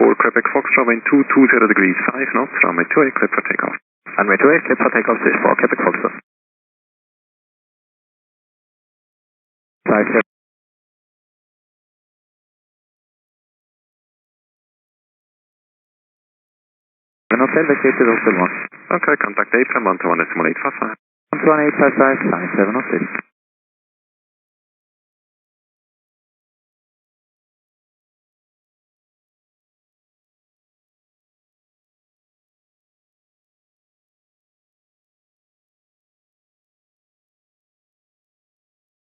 For Quebec Foxtrot, wind 220 degrees, 5 knots, runway 28, clear for takeoff. Runway 28, clear for takeoff, this for Quebec Foxtrot. 57. Hotel vacated Hotel 1. Okay, contact apron 121.855. 11855, 57 Hotel.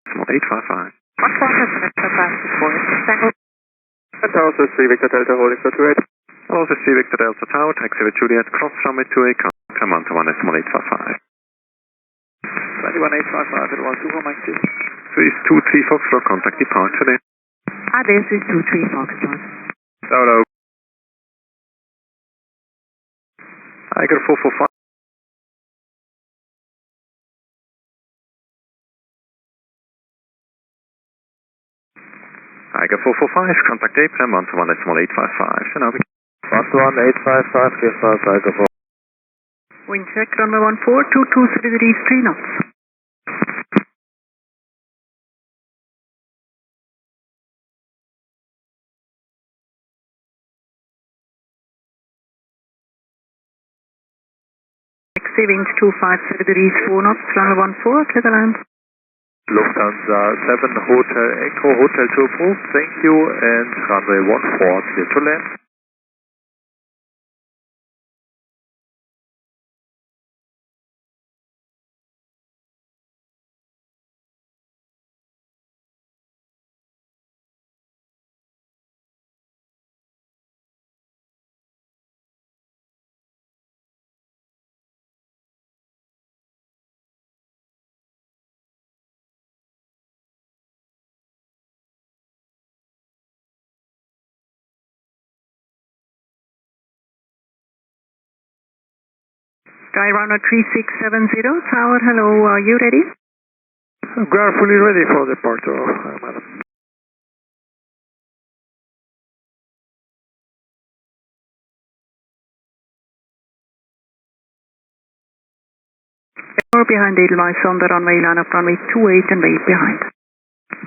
Decimal 855. 147 Tango. Tower, this is 3 Victor Delta holding for 28. Hello, this is 3 Victor Delta Tower, taxi with Juliet, cross runway 28, contact 121.855. 21855, it was 2 home active. 323 Foxtrot, contact departure there. Hi, this is 23 Foxtrot. Hello. Tiger 445. Tiger 445, contact apron 121.855. Shanabi. 11855, clear for Tiger 4. Wind check, runway 14, 220 degrees, 3 knots. Taxi, wind 250 degrees, 4 knots, runway 14, clear the land. Lufthansa 7 Hotel Echo Hotel to approve, thank you, and runway 14 clear to land. Sky runway 3670, tower, hello, are you ready? We are fully ready for departure, madam. Or behind Edelweiss on the runway, line up runway 28 and wait behind.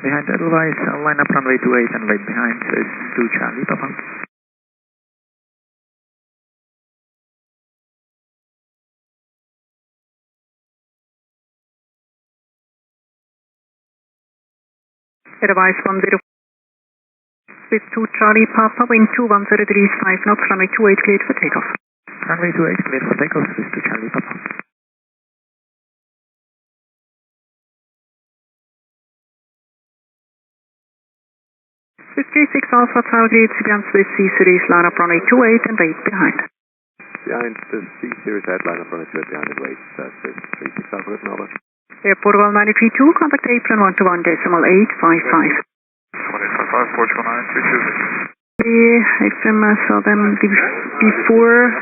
Behind Edelweiss, line up runway 28 and wait behind, says 2 Charlie, Papa. Edelweiss 10 with 2 Charlie Papa, wind 210 degrees, 5 knots, runway 28 cleared for takeoff. Runway 28 cleared for takeoff, says 2 Charlie, Papa. With 36 Alpha Tower, great Sibian Swiss C Series, line up runway 28 and wait behind. Behind the C series headline up runway 28 behind and wait. That's it. 36 Alpha, written over. Airport 1932, contact apron 121.855. 185, Portugal 9, 3 I saw them before.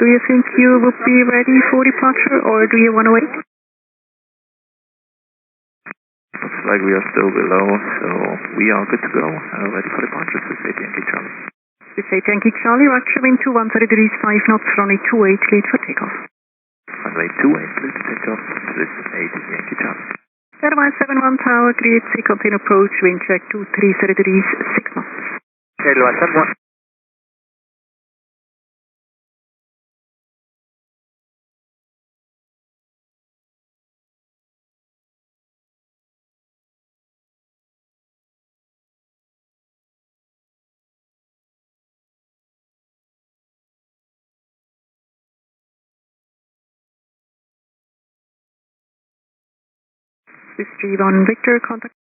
Do you think you would be ready for departure or do you want to wait? Looks like we are still below, so we are good to go. Ready for departure, to say Yankee Charlie. We say Yankee Charlie, Roger, wind 210 degrees, 5 knots, runway 28 cleared for takeoff. Runway 28 cleared to takeoff, this 8 is Yankee Charlie. Airline 71 Tower, create C container approach, wind check 230 degrees, 6 knots. Airline 71. Swiss G1 Victor, contact